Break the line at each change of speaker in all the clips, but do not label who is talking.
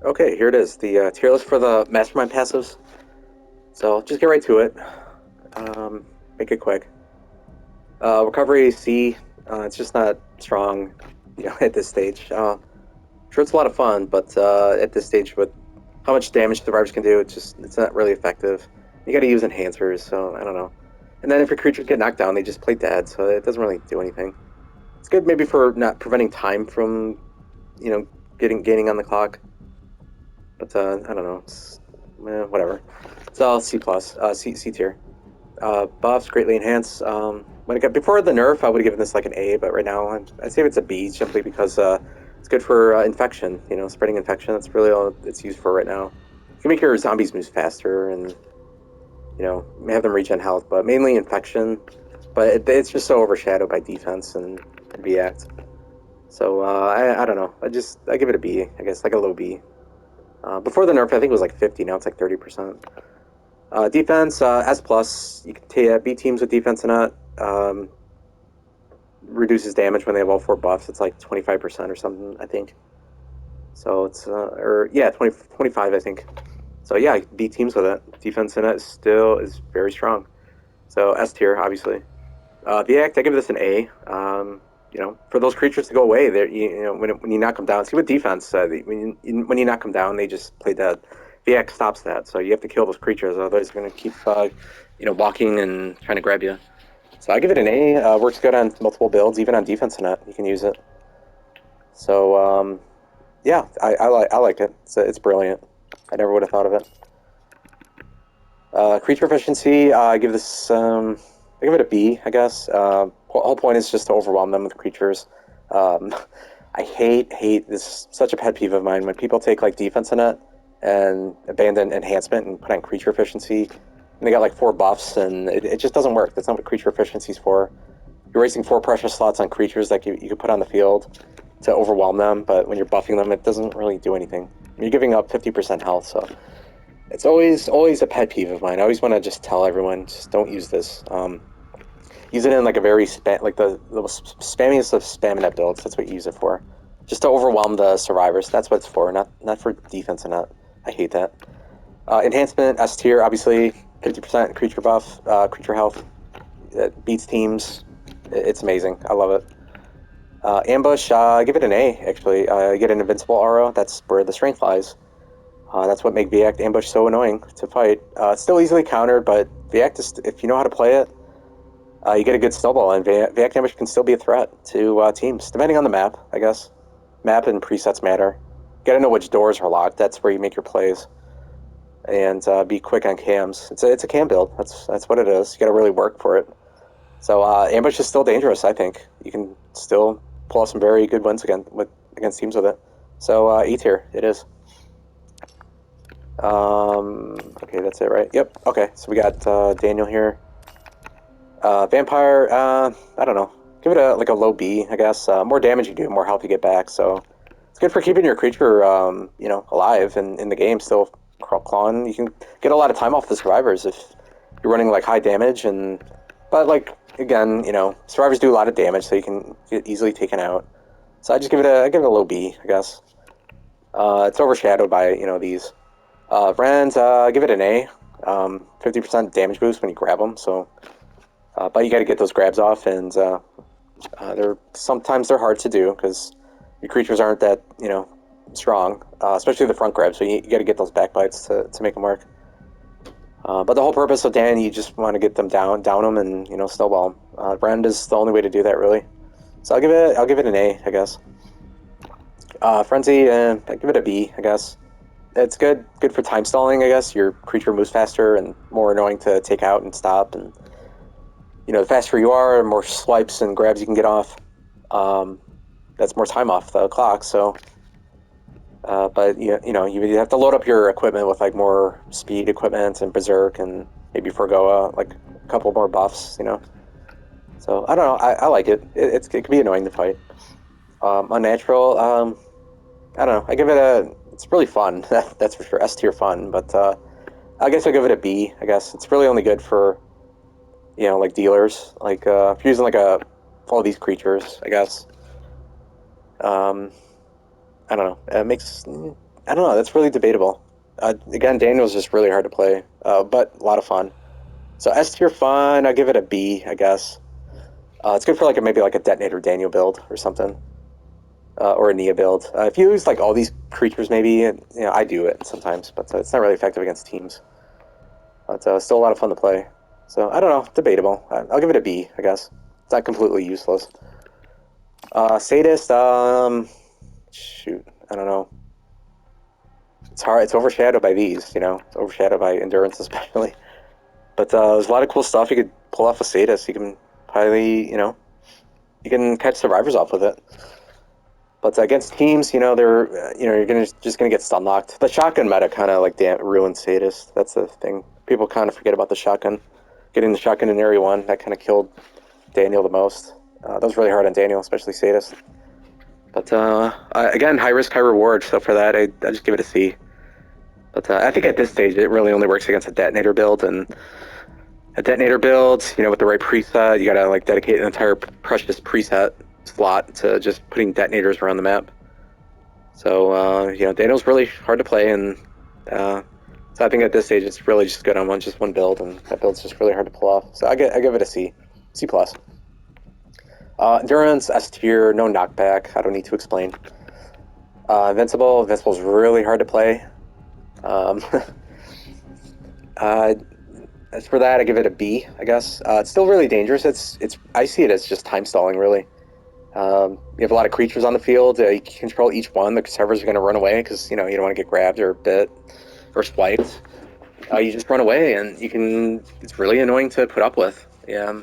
Okay, here it is, the tier list for the Mastermind passives. So just get right to it. Make it quick. Recovery C, it's just not strong, at this stage. Sure, it's a lot of fun, but at this stage, with how much damage survivors can do, it's not really effective. You got to use enhancers, so I don't know. And then if your creatures get knocked down, they just play dead, so it doesn't really do anything. It's good maybe for not preventing time from, you know, gaining on the clock. But I don't know. Whatever. It's all C plus, C tier. Buffs greatly enhance. When it got before the nerf, I would have given this like an A, but right now I'd say it's a B simply because it's good for infection. Spreading infection. That's really all it's used for right now. You can make your zombies move faster and have them regen health, but mainly infection. But it's just so overshadowed by defense and react. So I don't know. I give it a B. I guess like a low B. Before the nerf, I think it was like 50. Now it's like 30%. Defense, S plus. You can beat teams with defense in it. Reduces damage when they have all four buffs. It's like 25% or something, I think. So it's or yeah, 25, I think. So yeah, beat teams with it. Defense in it still is very strong. So S tier, obviously. The act, I give this an A. For those creatures to go away, when you knock them down. See with defense, when you knock them down, they just play dead. The act stops that, so you have to kill those creatures, otherwise they're going to keep, walking and trying to grab you. So I give it an A. Works good on multiple builds, even on defense net. You can use it. So yeah, I like it. It's brilliant. I never would have thought of it. Creature efficiency, I give it a B, I guess. Whole point is just to overwhelm them with creatures. Um, I hate this. Such a pet peeve of mine when people take like defense in it and abandon enhancement and put on creature efficiency. And they got like four buffs, and it just doesn't work. That's not what creature efficiency is for. You're wasting four pressure slots on creatures that you could put on the field to overwhelm them, but when you're buffing them, it doesn't really do anything. You're giving up 50% health, so it's always a pet peeve of mine. I always want to just tell everyone, just don't use this. Use it in like a very like the spammiest of spaminate builds. That's what you use it for, just to overwhelm the survivors. That's what it's for, not for defense and not. I hate that. Enhancement S tier, obviously 50% creature buff, creature health. It beats teams. It's amazing. I love it. Ambush, give it an A. Actually, you get an invincible aura. That's where the strength lies. That's what make Viact Ambush so annoying to fight. It's still easily countered, but Viact is, if you know how to play it, you get a good snowball, and Viact Ambush can still be a threat to teams, depending on the map, I guess. Map and presets matter. You gotta know which doors are locked. That's where you make your plays, and be quick on cams. It's a cam build. That's what it is. You gotta really work for it. So Ambush is still dangerous. I think you can still pull off some very good wins against teams with it. So E tier, it is. Okay, that's it, right? Yep. Okay, so we got Daniel here. Vampire, I don't know. Give it a low B, I guess. More damage you do, more health you get back. So it's good for keeping your creature, alive and in the game, still clawing. You can get a lot of time off the survivors if you're running like high damage, but like again, survivors do a lot of damage, so you can get easily taken out. So I give it a low B, I guess. It's overshadowed by these. Rends, give it an A. 50% damage boost when you grab them. So, but you got to get those grabs off, and sometimes they're hard to do because your creatures aren't that strong, especially the front grabs. So you got to get those back bites to make them work. But the whole purpose of Dan, you just want to get them down them, and snowball them. Rend is the only way to do that, really. So I'll give it an A, I guess. Frenzy, I give it a B, I guess. It's good for time stalling, I guess. Your creature moves faster and more annoying to take out and stop, and the faster you are, the more swipes and grabs you can get off. That's more time off the clock. So, but you have to load up your equipment with like more speed equipment and berserk, and maybe forgo like a couple more buffs. So I don't know. I like it. It can be annoying to fight. Unnatural. I don't know. I give it a. It's really fun. That's for sure. S tier fun, but I guess I'll give it a B. I guess it's really only good for like dealers, like if you're using like all these creatures. I guess. Um, I don't know. It makes I don't know. That's really debatable. Again, Daniel's just really hard to play, but a lot of fun. So S tier fun. I'll give it a B, I guess. It's good for like maybe like a detonator Daniel build or something, or a Nia build. If you use like all these creatures, maybe I do it sometimes, but it's not really effective against teams. But still a lot of fun to play. So I don't know, debatable. I'll give it a B, I guess. It's not completely useless. Sadist, shoot, I don't know. It's hard. It's overshadowed by these, It's overshadowed by endurance, especially. But there's a lot of cool stuff you could pull off a Sadist. You can probably, you can catch survivors off with it. But against teams, they're, you're just gonna get stun locked. The shotgun meta kind of like ruined Sadist. That's the thing. People kind of forget about the shotgun. Getting the shotgun in area 1, that kind of killed Daniel the most. That was really hard on Daniel, especially Sadist. But again, high risk, high reward. So for that, I just give it a C. But I think at this stage, it really only works against a detonator build, and a detonator build, with the right preset, you gotta like dedicate an entire precious preset slot to just putting detonators around the map. So Daniel's really hard to play, and so I think at this stage, it's really just good on just one build, and that build's just really hard to pull off. So I give it a C, C plus. Endurance, S tier, no knockback. I don't need to explain. Invincible's really hard to play. As for that, I give it a B, I guess. It's still really dangerous. I see it as just time stalling, really. You have a lot of creatures on the field. You can control each one. The servers are going to run away because you don't want to get grabbed or bit or swiped. You just run away, and it's really annoying to put up with. Yeah.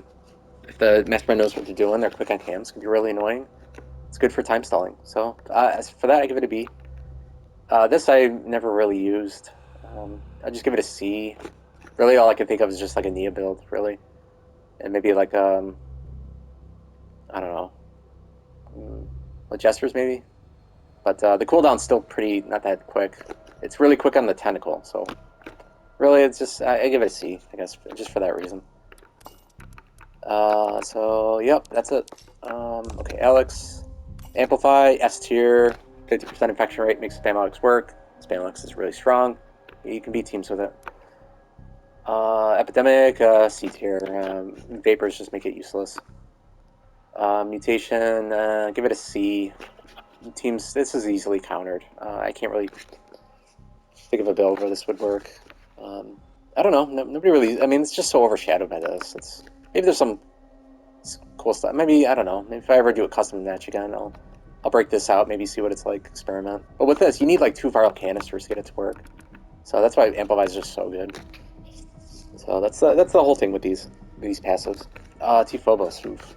If the Mastermind knows what they're doing, they're quick on cams, can be really annoying. It's good for time stalling. So as for that, I give it a B. This I never really used. I just give it a C. Really, all I can think of is just like a Nia build, really, and maybe like I don't know, with Jesters maybe. But the cooldown's still not that quick. It's really quick on the tentacle, so really, it's just I give it a C, I guess, just for that reason. So yep, that's it. Okay, Alex, Amplify, S tier, 50% infection rate makes Spam Alex work. Spam Alex is really strong. You can beat teams with it. Epidemic, C tier. Vapors just make it useless. Mutation, give it a C. Teams, this is easily countered. I can't really think of a build where this would work. I don't know. Nobody really. I mean, it's just so overshadowed by this. Maybe there's some cool stuff. Maybe I don't know. Maybe if I ever do a custom match again, I'll break this out. Maybe see what it's like. Experiment. But with this, you need like 2 viral canisters to get it to work. So that's why Amplify is just so good. So that's the whole thing with these passives. T-Phobos. Oof.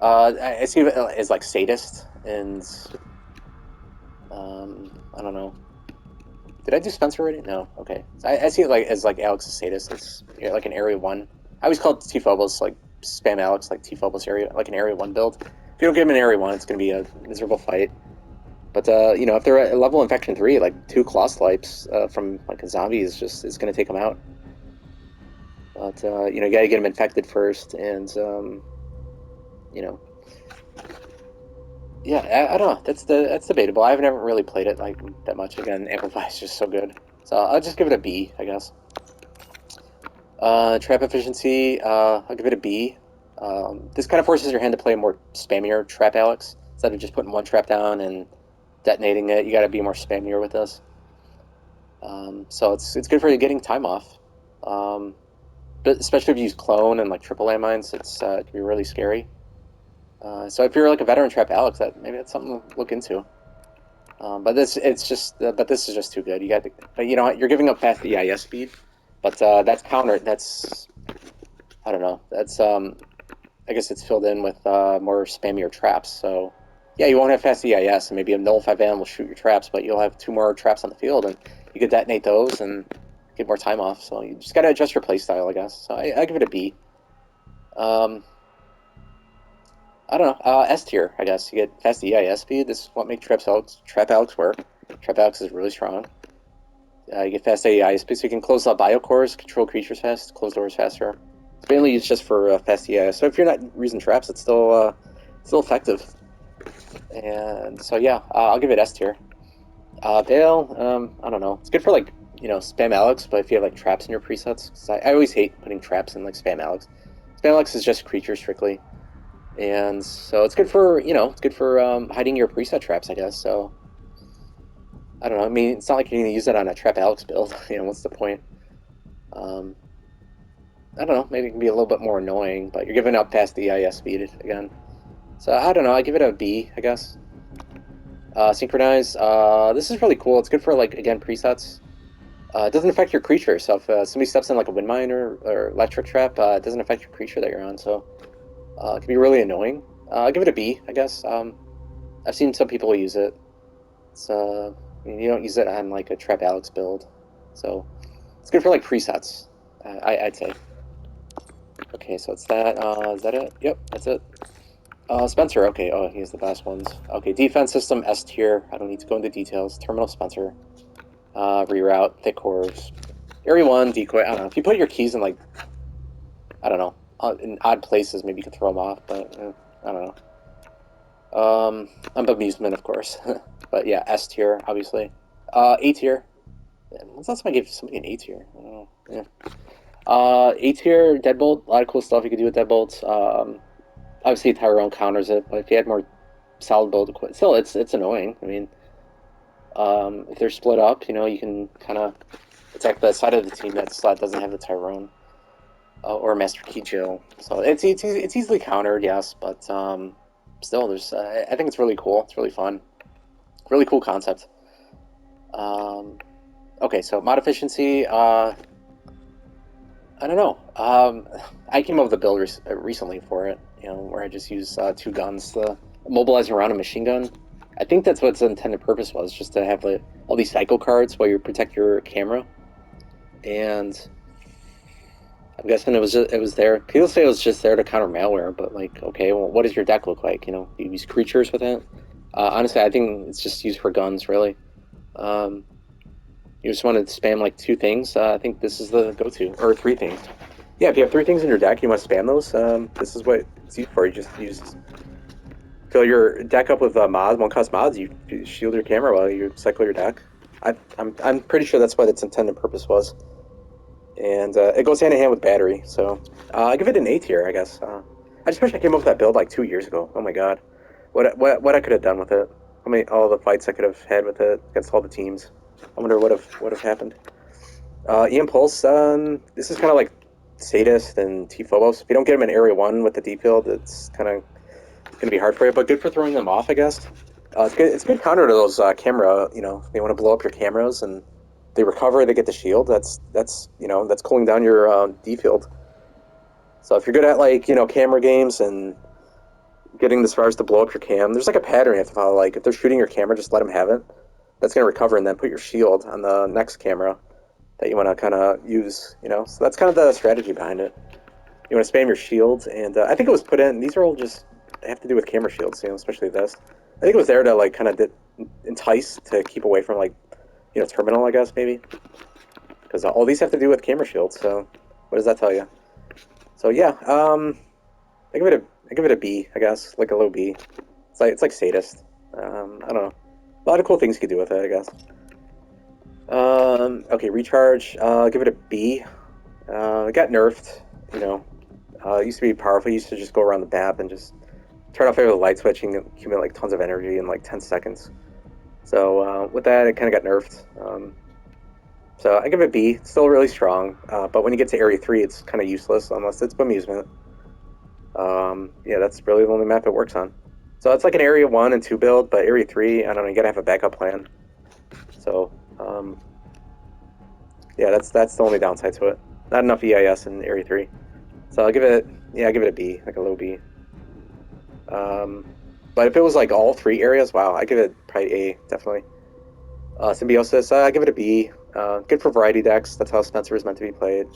I see it as like sadist and I don't know. Did I do Spencer already? No. Okay. So I see it like as like Alex's sadist. It's like an area 1. I always call it T-Phobos, like spam Alex, like T-Phobos area, like an area 1 build. If you don't give him an area 1, it's going to be a miserable fight. But if they're at level infection 3, like 2 claw swipes from like a zombie is going to take them out. But you got to get them infected first, and yeah, I don't know. That's debatable. I've never really played it like that much. Again, Amplify is just so good. So I'll just give it a B, I guess. Trap efficiency, I'll give it a B. This kind of forces your hand to play a more spammier trap, Alex. Instead of just putting 1 trap down and detonating it, you got to be more spammier with this. So it's good for you getting time off. But especially if you use clone and like triple landmines, it can be really scary. So if you're like a veteran trap Alex, maybe that's something to look into. But this is just too good. But you know what? You're giving up fast EIS speed, but that's counter. That's I don't know. That's I guess it's filled in with more spammier traps. So yeah, you won't have fast EIS, and maybe a nullify van will shoot your traps, but you'll have 2 more traps on the field, and you could detonate those and get more time off. So you just gotta adjust your playstyle, I guess. So I give it a B. I don't know. S tier, I guess. You get fast EIS speed. This is what makes Trap Alex work. Trap Alex is really strong. You get fast EIS speed, so you can close up biocores, control creatures fast, close doors faster. It's mainly used just for fast EIS. So if you're not using traps, it's still effective. And so yeah, I'll give it S tier. Veil, I don't know. It's good for like, spam Alex, but if you have like traps in your presets, 'cause I always hate putting traps in like spam Alex. Spam Alex is just creature strictly, and so it's good for hiding your preset traps, I guess. So I don't know. I mean, it's not like you're gonna use it on a trap Alex build. What's the point? Um, I don't know. Maybe it can be a little bit more annoying, but you're giving up past the EIS speed again. So I don't know. I give it a B, I guess. Synchronize. This is really cool. It's good for like again presets. It doesn't affect your creature, so if somebody steps in like a wind mine or electric trap, it doesn't affect your creature that you're on, so it can be really annoying. I'll give it a B, I guess. I've seen some people use it. It's, I mean, you don't use it on like a trap Alex build, so it's good for like presets. I'd say. Okay, so it's that. Is that it? Yep, that's it. Spencer. Okay. Oh, he has the best ones. Okay, defense system S tier. I don't need to go into details. Terminal Spencer. Reroute, thick cores. Area 1, decoy. I don't know. If you put your keys in, like, I don't know, in odd places, maybe you can throw them off, but I don't know. I'm amusement, of course. But yeah, S tier, obviously. A tier. When's the last time I gave somebody an A tier? I don't know. Yeah. A tier, Deadbolt. A lot of cool stuff you could do with Deadbolts. Obviously, Tyrone counters it, but if you had more solid build equipment, still, it's annoying. I mean, if they're split up, you can kind of attack the side of the team that slot doesn't have the Tyrone or Master Key Jill. So it's easily countered, yes, but still, there's I think it's really cool. It's really fun, really cool concept. Um, okay, so mod efficiency. I don't know. I came up with a build recently for it. Where I just use two guns to mobilize around a machine gun. I think that's what its intended purpose was, just to have like all these cycle cards while you protect your camera. And I'm guessing it was there. People say it was just there to counter malware, but like, okay, well, what does your deck look like? Do you use creatures with it? Honestly, I think it's just used for guns, really. Um, you just want to spam like two things. I think this is the go-to, or three things. Yeah, if you have three things in your deck, you want to spam those. This is what it's used for. You just fill your deck up with mods, one-cost mods. You shield your camera while you cycle your deck. I'm pretty sure that's what its intended purpose was, and it goes hand in hand with battery. So I give it an A tier, I guess. I just wish I came up with that build like 2 years ago. Oh my god, what I could have done with it. All the fights I could have had with it against all the teams. I wonder what have happened. Ian Pulse. This is kind of like Sadist and T Phobos. If you don't get them in Area 1 with the D field, it's kind of going to be hard for you, but good for throwing them off, I guess. It's good counter to those camera. They want to blow up your cameras and they recover. They get the shield. That's cooling down your D field. So if you're good at like camera games and getting the stars to blow up your cam, there's like a pattern you have to follow. Like if they're shooting your camera, just let them have it. That's going to recover and then put your shield on the next camera that you want to kind of use. So that's kind of the strategy behind it. You want to spam your shields, and I think it was put in. These are all just have to do with camera shields, especially this. I think it was there to like kind of entice to keep away from like terminal, I guess maybe, because all these have to do with camera shields. So what does that tell you? So yeah, I give it a B, I guess, like a low B. It's like sadist. I don't know. A lot of cool things you could do with it, I guess. Okay, recharge. Give it a B. It got nerfed. It used to be powerful. It used to just go around the map and just turn off every light switch and accumulate like tons of energy in like 10 seconds. So with that, it kind of got nerfed. So I give it a B. It's still really strong, but when you get to Area 3, it's kind of useless unless it's Bemusement. Yeah, that's really the only map it works on. So it's like an Area 1 and 2 build, but Area 3, I don't know, you gotta have a backup plan. So, yeah, that's the only downside to it. Not enough EIS in Area 3. So I'll give it a B, like a low B. But if it was like all three areas, wow, I give it probably A, definitely. Symbiosis, I give it a B. Good for variety decks. That's how Spencer is meant to be played.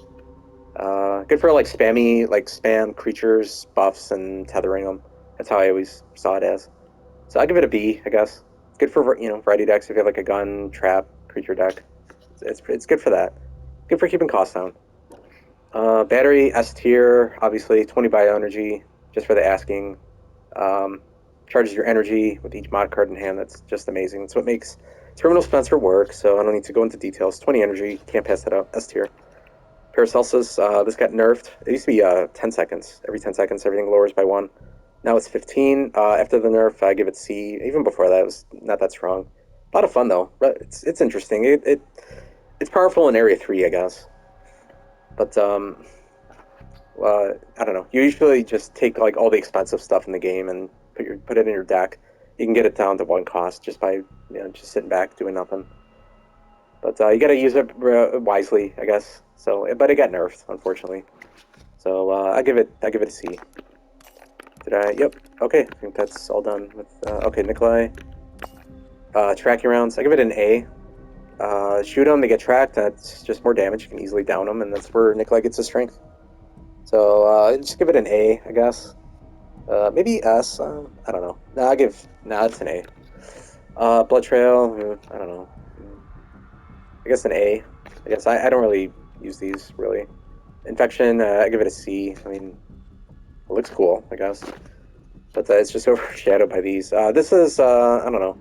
Good for like spam creatures, buffs, and tethering them. That's how I always saw it as. So I give it a B, I guess. It's good for variety decks if you have like a gun, trap, creature deck. It's good for that. Good for keeping costs down. Battery S tier, obviously 20 bio energy, just for the asking. Um, Charges your energy with each mod card in hand. That's just amazing. It's what makes Terminal Spencer works, so I don't need to go into details. 20 energy, can't pass that up. S tier. Paracelsus, this got nerfed. It used to be 10 seconds. Every 10 seconds, everything lowers by 1. Now it's 15. After the nerf, I give it C. Even before that, it was not that strong. A lot of fun, though. It's interesting. It's powerful in Area 3, I guess. But, I don't know. You usually just take, like, all the expensive stuff in the game and put it in your deck. You can get it down to 1 cost just by, just sitting back, doing nothing. But you got to use it wisely, I guess. So, but it got nerfed, unfortunately. So I give it a C. Did I? Yep. Okay, I think that's all done with. Okay, Nikolai. Tracking rounds. I give it an A. Shoot them, they get tracked. That's just more damage. You can easily down them, and that's where Nikolai gets his strength. So just give it an A, I guess. Maybe S. I don't know. Nah, it's an A. Blood Trail. I don't know. I guess an A. I guess I don't really use these really. Infection. I give it a C. I mean, it looks cool, I guess. But it's just overshadowed by these. This is, I don't know.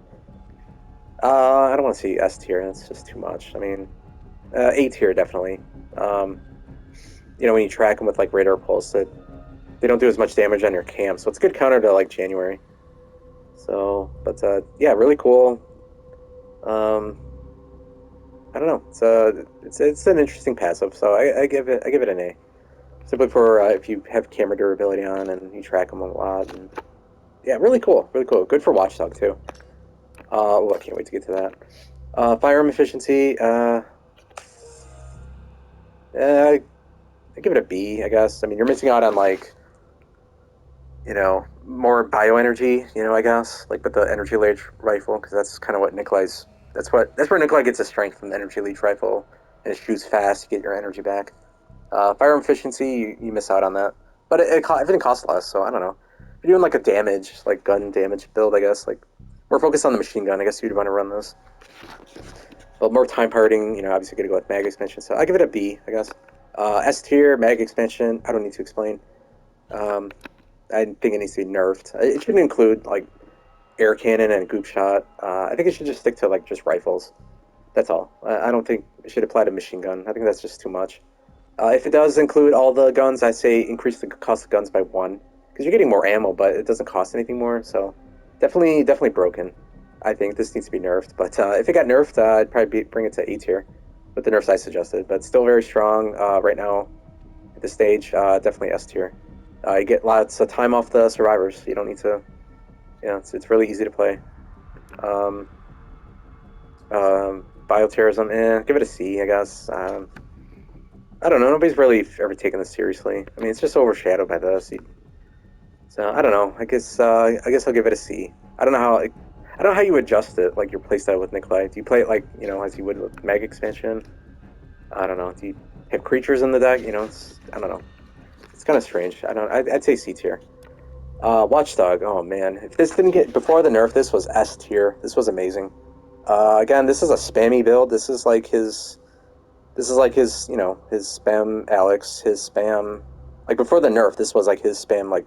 I don't want to see S tier. That's just too much. I mean, A tier, definitely. When you track them with, like, Radar Pulse, they don't do as much damage on your camp, so it's a good counter to, like, January. So, but, yeah, really cool. I don't know. It's an interesting passive, so I give it an A. Simply for if you have camera durability on and you track them a lot. And, yeah, really cool. Really cool. Good for Watchdog, too. I can't wait to get to that. Firearm efficiency. I give it a B, I guess. I mean, you're missing out on, like, more bioenergy, I guess, like with the energy leech rifle, because that's kind of what Nikolai's. That's where Nikolai gets his strength from the energy leech rifle, and it shoots fast. You get your energy back. Firearm efficiency, you miss out on that, but everything costs less. So I don't know. If you're doing like a damage, like gun damage build, I guess, like we're focused on the machine gun. I guess you'd want to run this, but more time parting. Obviously, got to go with mag expansion. So I give it a B, I guess. S tier mag expansion. I don't need to explain. I think it needs to be nerfed. It shouldn't include like air cannon and goop shot. I think it should just stick to like just rifles. That's all. I don't think it should apply to machine gun. I think that's just too much. If it does include all the guns, I say increase the cost of guns by 1 because you're getting more ammo, but it doesn't cost anything more. So definitely broken. I think this needs to be nerfed. But if it got nerfed, I'd probably bring it to A tier with the nerfs I suggested. But still very strong right now at this stage. Definitely S tier. You get lots of time off the survivors. You don't need to. It's really easy to play. Um, Bioterrorism, give it a C, I guess. I don't know. Nobody's really ever taken this seriously. I mean, it's just overshadowed by this. So I don't know. I guess I'll give it a C. I don't know how you adjust it, like your playstyle with Nikolai. Do you play it like as you would with Mag Expansion? I don't know. Do you have creatures in the deck? I don't know. It's kind of strange. I'd say C tier. Watchdog. Oh man, if this didn't get before the nerf, this was S tier. This was amazing. Again, this is a spammy build. This is like his. His spam Alex, his spam. Like before the nerf, this was like his spam like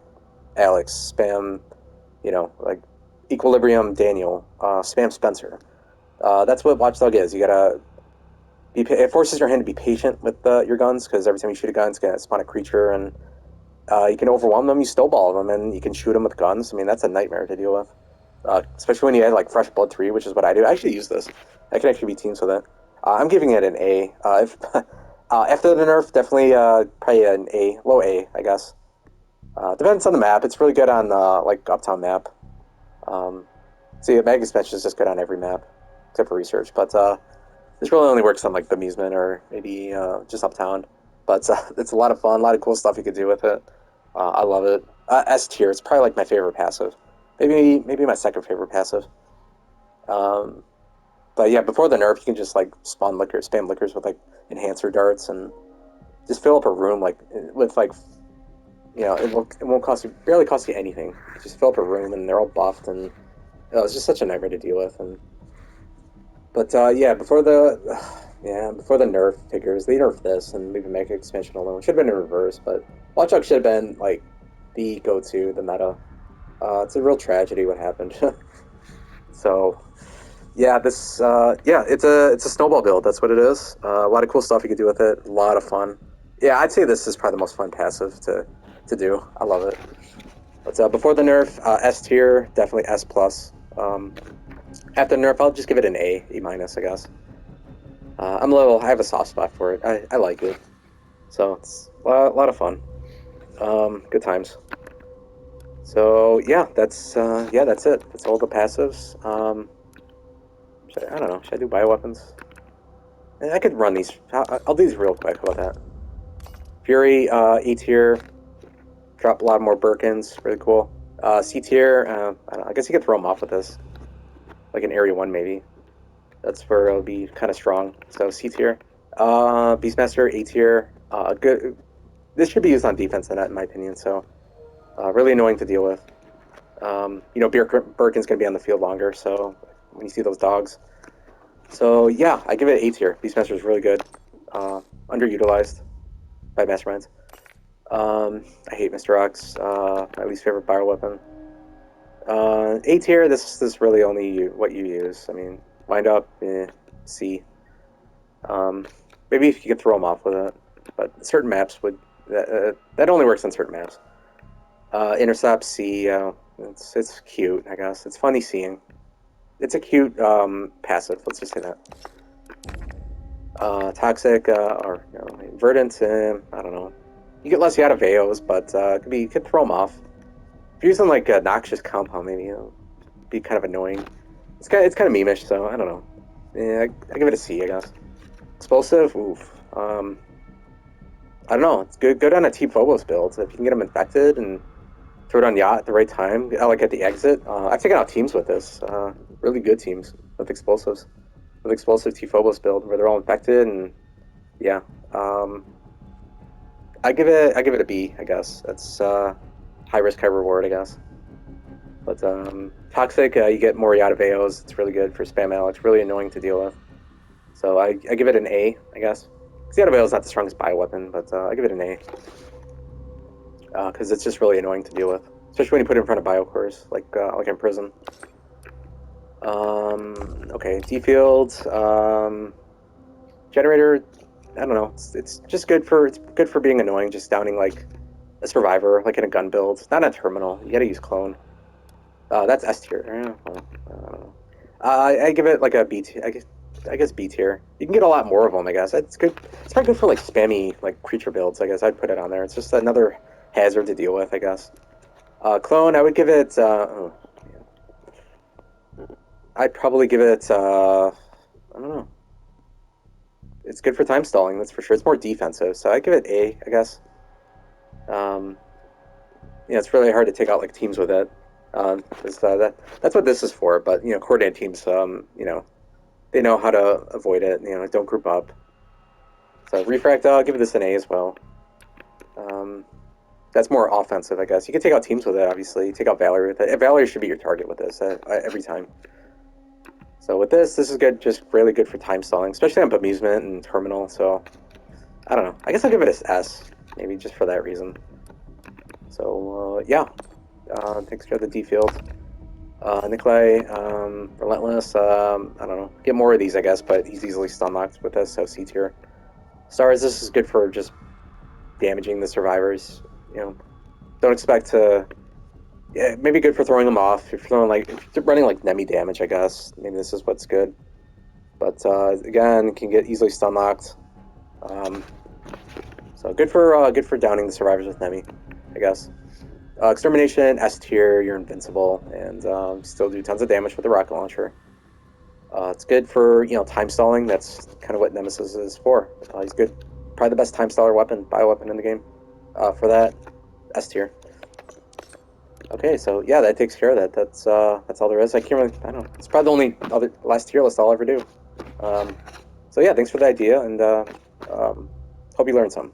Alex, spam. Like Equilibrium Daniel, spam Spencer. That's what Watchdog is. You gotta. It forces your hand to be patient with your guns because every time you shoot a gun, it's gonna spawn a creature and. You can overwhelm them, you snowball them, and you can shoot them with guns. I mean, that's a nightmare to deal with. Especially when you add, like, Fresh Blood 3, which is what I do. I actually use this. I can actually be teams with it. I'm giving it an A. After the nerf, definitely probably an A. Low A, I guess. Depends on the map. It's really good on, like, Uptown map. See, Mag Expansion is just good on every map, except for Research. But this really only works on, like, Bemusement or maybe just Uptown. But it's a lot of fun, a lot of cool stuff you could do with it. I love it. S tier, it's probably like my favorite passive. Maybe my second favorite passive. But yeah, before the nerf, you can just like spam lickers with like enhancer darts and just fill up a room like with like it won't cost you barely cost you anything. Just fill up a room and they're all buffed and it's just such a nightmare to deal with. But yeah, before the nerf figures, they nerfed this and leave the Mega Expansion alone. Should have been in reverse, but Watchdog should have been like the go-to, the meta. It's a real tragedy what happened. So Yeah, this yeah, it's a snowball build. That's what it is. A lot of cool stuff you can do with it. A lot of fun. Yeah, I'd say this is probably the most fun passive to do. I love it. But before the nerf, S tier, definitely S plus. After the nerf, I'll just give it an A, E minus, I guess. I have a soft spot for it. I like it. So it's a lot of fun. Good times. So yeah, that's it. That's all the passives. I don't know. Should I do bioweapons? I could run these. I'll do these real quick. How about that? Fury, E tier. Drop a lot more Birkins. Really cool. C tier. I guess you could throw them off with this, like an area one maybe. That's where it'll be kind of strong. So C tier. Beastmaster, A tier. Good. This should be used on defense, in my opinion. So really annoying to deal with. Birkin's gonna be on the field longer. So when you see those dogs. So yeah, I give it A tier. Beastmaster is really good. Underutilized by Masterminds. I hate Mr. Ox. My least favorite bioweapon. A tier. This is really only what you use. I mean, wind up C. Um, Maybe if you could throw them off with it, but certain maps would that only works on certain maps. Intercept C. It's cute. I guess it's funny seeing. It's a cute passive. Let's just say that. Toxic or Verdant. I don't know. You get less out of AOs, but you could throw them off. If you're using like a noxious compound, maybe be kind of annoying. It's kind of memeish, so I don't know. Yeah, I give it a C, I guess. Explosive, oof. I don't know. It's good on a Team Phobos build. If you can get them infected and throw it on Yacht at the right time, like at the exit. I've taken out teams with this. Really good teams with explosives. With explosive Team Phobos build where they're all infected and yeah. Um, I give it a B, I guess. That's high risk, high reward, I guess. But toxic, you get more out of AOs. It's really good for spam Alex. Really annoying to deal with. So I give it an A, I guess. Because the AO is not the strongest bioweapon, but I give it an A. Because it's just really annoying to deal with, especially when you put it in front of biocores, like in prison. Okay, D field. Generator. I don't know. It's just good for being annoying, just downing like a survivor, like in a gun build. Not a terminal. You gotta use clone. That's S tier. I give it like a B tier. I guess B tier. You can get a lot more of them. I guess it's good. It's probably good for like spammy like creature builds. I guess I'd put it on there. It's just another hazard to deal with. I guess. Clone. I would give it. I'd probably give it. I don't know. It's good for time stalling. That's for sure. It's more defensive, so I give it A. I guess. Um, yeah, it's really hard to take out like teams with it. That's what this is for. But coordinated teams, they know how to avoid it. Don't group up. So refract, I'll give this an A as well. Um, that's more offensive, I guess. You can take out teams with it. Obviously, take out Valerie with it. Valerie should be your target with this every time. So with this is good. Just really good for time stalling, especially on Bemusement and Terminal. So I don't know. I guess I'll give it an S, maybe just for that reason. So yeah. Takes care of the D field. Nikolai, Relentless, I don't know. Get more of these, I guess, but he's easily stun locked with this, so C tier. Stars, this is good for just damaging the survivors. Don't expect to. Yeah, maybe good for throwing them off. If you're running like Nemi damage, I guess. Maybe this is what's good. But again, can get easily stun locked. Um, so good for downing the survivors with Nemi, I guess. Extermination, S tier, you're invincible, and still do tons of damage with the rocket launcher. It's good for time stalling. That's kind of what Nemesis is for. He's good, probably the best time staller bioweapon in the game. For that, S tier. Okay, so yeah, that takes care of that. That's all there is. I can't really. I don't know. It's probably the only other last tier list I'll ever do. So yeah, thanks for the idea, and hope you learned some.